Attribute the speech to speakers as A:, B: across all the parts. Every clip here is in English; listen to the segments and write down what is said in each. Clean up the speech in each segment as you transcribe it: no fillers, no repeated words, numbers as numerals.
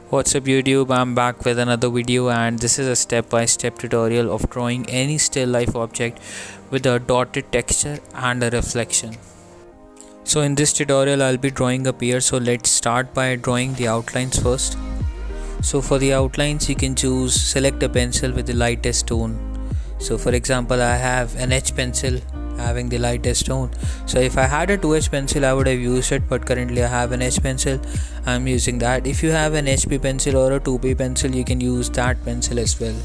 A: What's up YouTube, I'm back with another video and this is a step-by-step tutorial of drawing any still life object with a dotted texture and a reflection. So in this tutorial I'll be drawing a pier, so let's start by drawing the outlines first. So for the outlines you can select a pencil with the lightest tone. So for example I have an H pencil having the lightest tone. So if I had a 2H pencil I would have used it, but currently I have an H pencil, I'm using that. If you have an HB pencil or a 2B pencil you can use that pencil as well.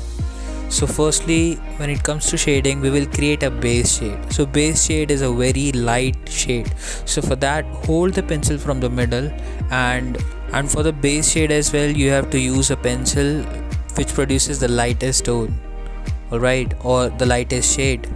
A: So firstly, when it comes to shading, we will create a base shade. So base shade is a very light shade. So for that, hold the pencil from the middle, and for the base shade as well you have to use a pencil which produces the lightest tone, alright, or the lightest shade.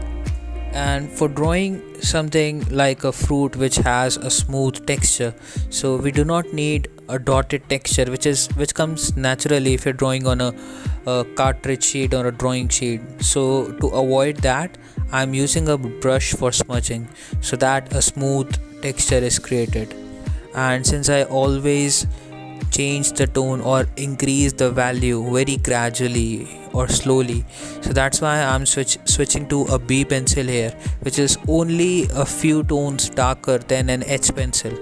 A: And for drawing something like a fruit which has a smooth texture, so we do not need a dotted texture which comes naturally if you're drawing on a cartridge sheet or a drawing sheet. So to avoid that, I'm using a brush for smudging so that a smooth texture is created. And since I always change the tone or increase the value very gradually or slowly, so that's why I'm switching to a B pencil here, which is only a few tones darker than an H pencil.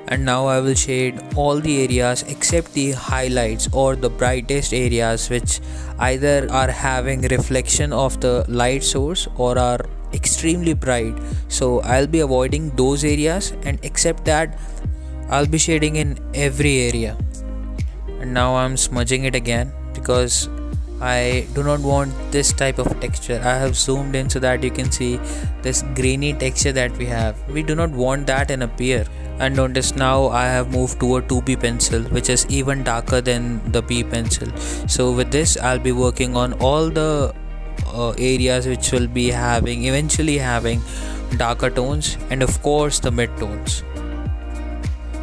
A: And now I will shade all the areas except the highlights or the brightest areas, which either are having reflection of the light source or are extremely bright. So I'll be avoiding those areas, and except that I'll be shading in every area. And now I'm smudging it again because I do not want this type of texture. I have zoomed in so that you can see this grainy texture that we have. We do not want that in a pier. And notice now I have moved to a 2B pencil, which is even darker than the B pencil. So with this I'll be working on all the areas which will be eventually having darker tones, and of course the mid tones.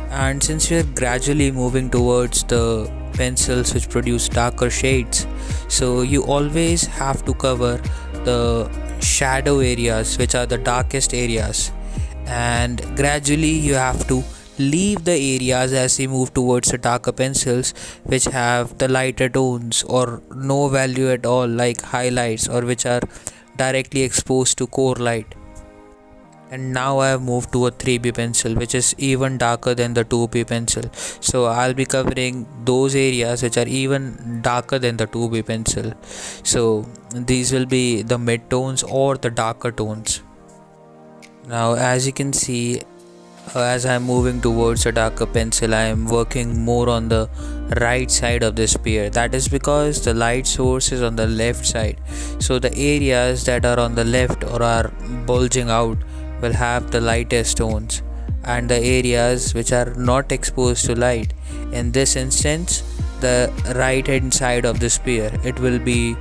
A: And since we are gradually moving towards the pencils which produce darker shades, so you always have to cover the shadow areas which are the darkest areas, and gradually you have to leave the areas as you move towards the darker pencils which have the lighter tones or no value at all, like highlights, or which are directly exposed to core light. And now I have moved to a 3B pencil, which is even darker than the 2B pencil. So I'll be covering those areas which are even darker than the 2B pencil. So these will be the mid tones or the darker tones. Now as you can see, as I'm moving towards a darker pencil, I am working more on the right side of this pier. That is because the light source is on the left side. So the areas that are on the left or are bulging out will have the lightest tones, and the areas which are not exposed to light, in this instance the right hand side of the sphere, it will be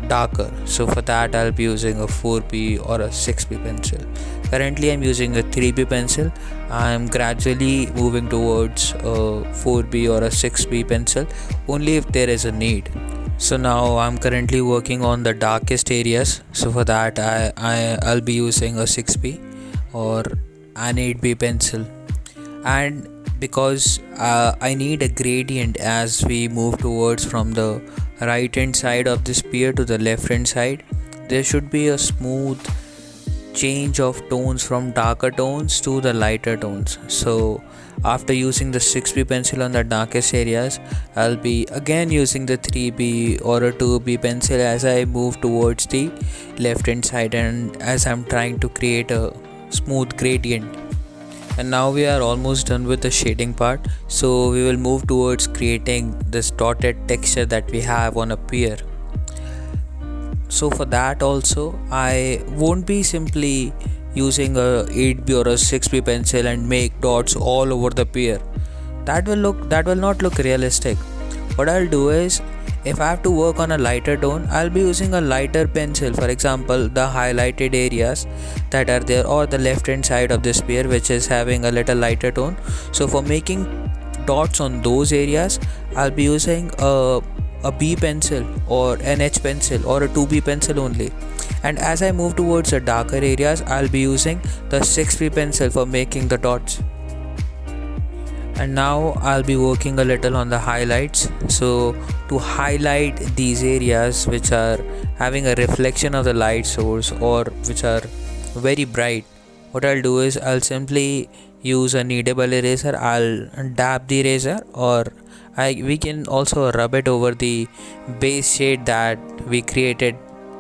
A: darker. So for that I'll be using a 4B or a 6B pencil. Currently I'm using a 3B pencil. I'm gradually moving towards a 4B or a 6B pencil only if there is a need. So now I'm currently working on the darkest areas. So for that I'll be using a 6B or an 8B pencil. And because I need a gradient as we move towards from the right hand side of this pier to the left hand side, there should be a smooth change of tones from darker tones to the lighter tones. So after using the 6B pencil on the darkest areas, I'll be again using the 3B or a 2B pencil as I move towards the left hand side, and as I'm trying to create a smooth gradient. And now we are almost done with the shading part, so we will move towards creating this dotted texture that we have on a pier. So for that also, I won't be simply using a 8B or a 6B pencil and make dots all over the pier. That will not look realistic. What I'll do is, if I have to work on a lighter tone, I'll be using a lighter pencil. For example, the highlighted areas that are there, or the left hand side of this pier which is having a little lighter tone. So for making dots on those areas, I'll be using a B pencil or an H pencil or a 2B pencil only. And as I move towards the darker areas, I'll be using the 6B pencil for making the dots. And now I'll be working a little on the highlights. So to highlight these areas which are having a reflection of the light source or which are very bright, what I'll do is I'll simply use a kneadable eraser. I'll dab the eraser, or we can also rub it over the base shade that we created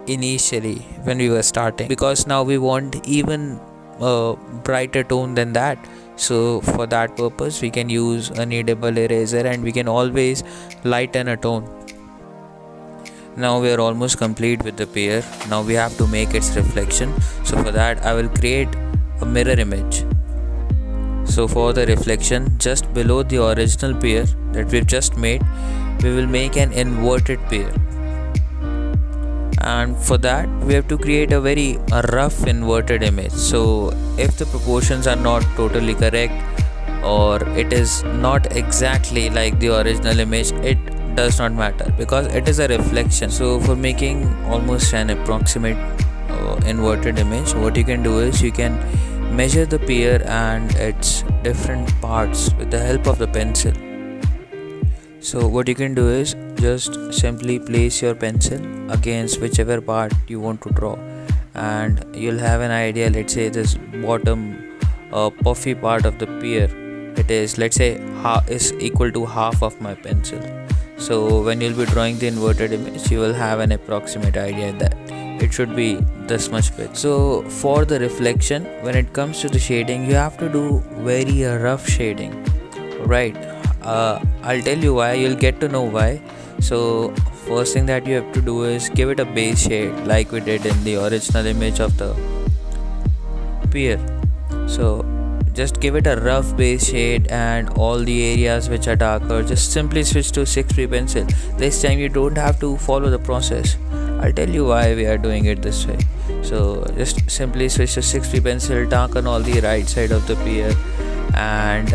A: initially when we were starting, because now we want even a brighter tone than that. So for that purpose we can use a kneadable eraser, and we can always lighten a tone. Now we are almost complete with the pear. Now we have to make its reflection. So for that I will create a mirror image. So for the reflection, just below the original pear that we've just made, we will make an inverted pear. And for that we have to create a very rough inverted image. So if the proportions are not totally correct, or it is not exactly like the original image, it does not matter because it is a reflection. So for making almost an approximate inverted image, what you can do is you can measure the pear and its different parts with the help of the pencil. So what you can do is just simply place your pencil against whichever part you want to draw, and you'll have an idea. Let's say this bottom puffy part of the pear, it is, let's say, is equal to half of my pencil. So when you'll be drawing the inverted image, you will have an approximate idea that it should be this much big. So for the reflection, when it comes to the shading, you have to do very rough shading, right? I'll tell you why, you'll get to know why. So first thing that you have to do is give it a base shade like we did in the original image of the pear. So just give it a rough base shade, and all the areas which are darker, just simply switch to 6B pencil. This time you don't have to follow the process. I'll tell you why we are doing it this way. So just simply switch to 6B pencil, darken all the right side of the pear, and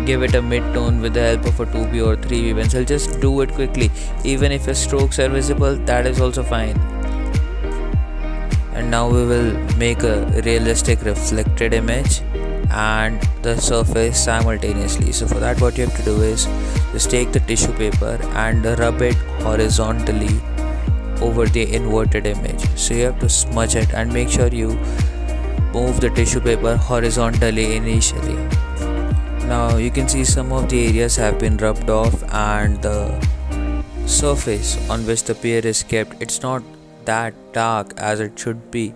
A: give it a mid-tone with the help of a 2B or 3B pencil. Just do it quickly. Even if your strokes are visible, that is also fine. And now we will make a realistic reflected image and the surface simultaneously. So for that what you have to do is just take the tissue paper and rub it horizontally over the inverted image. So you have to smudge it and make sure you move the tissue paper horizontally initially. Now you can see some of the areas have been rubbed off, and the surface on which the pear is kept, it's not that dark as it should be.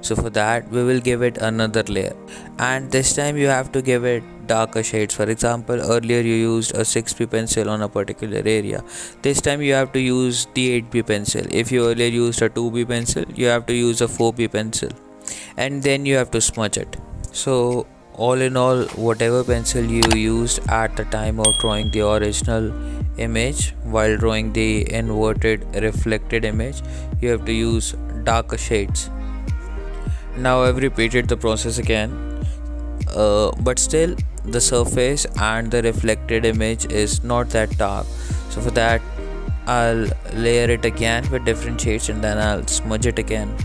A: So for that we will give it another layer, and this time you have to give it darker shades. For example, earlier you used a 6B pencil on a particular area. This time you have to use the 8B pencil. If you earlier used a 2B pencil, you have to use a 4B pencil, and then you have to smudge it. So all in all, whatever pencil you used at the time of drawing the original image, while drawing the inverted reflected image, you have to use darker shades. Now I've repeated the process again, but still the surface and the reflected image is not that dark. So for that I'll layer it again with different shades, and then I'll smudge it again.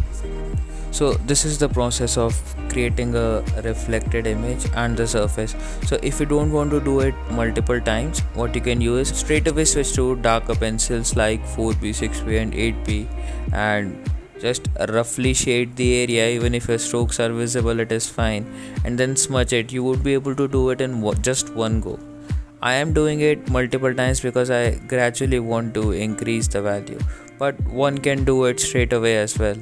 A: So this is the process of creating a reflected image and the surface. So if you don't want to do it multiple times, what you can use, straight away switch to darker pencils like 4B, 6B and 8B, and just roughly shade the area. Even if your strokes are visible, it is fine, and then smudge it. You would be able to do it in just one go. I am doing it multiple times because I gradually want to increase the value, but one can do it straight away as well.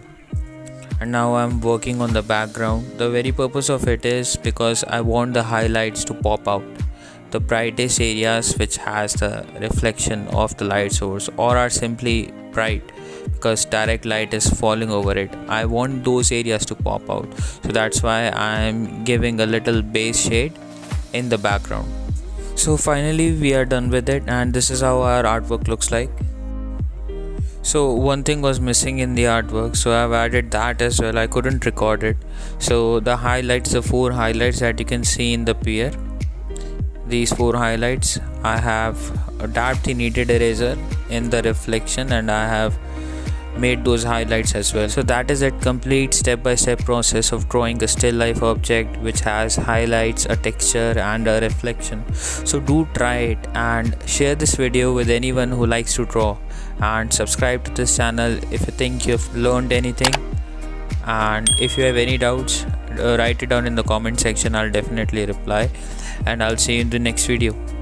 A: And now I'm working on the background. The very purpose of it is because I want the highlights to pop out, the brightest areas which has the reflection of the light source or are simply bright because direct light is falling over it. I want those areas to pop out, so that's why I'm giving a little base shade in the background. So finally we are done with it, and this is how our artwork looks like. So one thing was missing in the artwork, so I've added that as well. I couldn't record it. So the highlights, the 4 highlights that you can see in the pear, these 4 highlights, I have dabbed the kneaded eraser in the reflection, and I have made those highlights as well. So that is it, complete step-by-step process of drawing a still life object which has highlights, a texture and a reflection. So do try it and share this video with anyone who likes to draw, and subscribe to this channel if you think you've learned anything. And if you have any doubts, write it down in the comment section. I'll definitely reply, and I'll see you in the next video.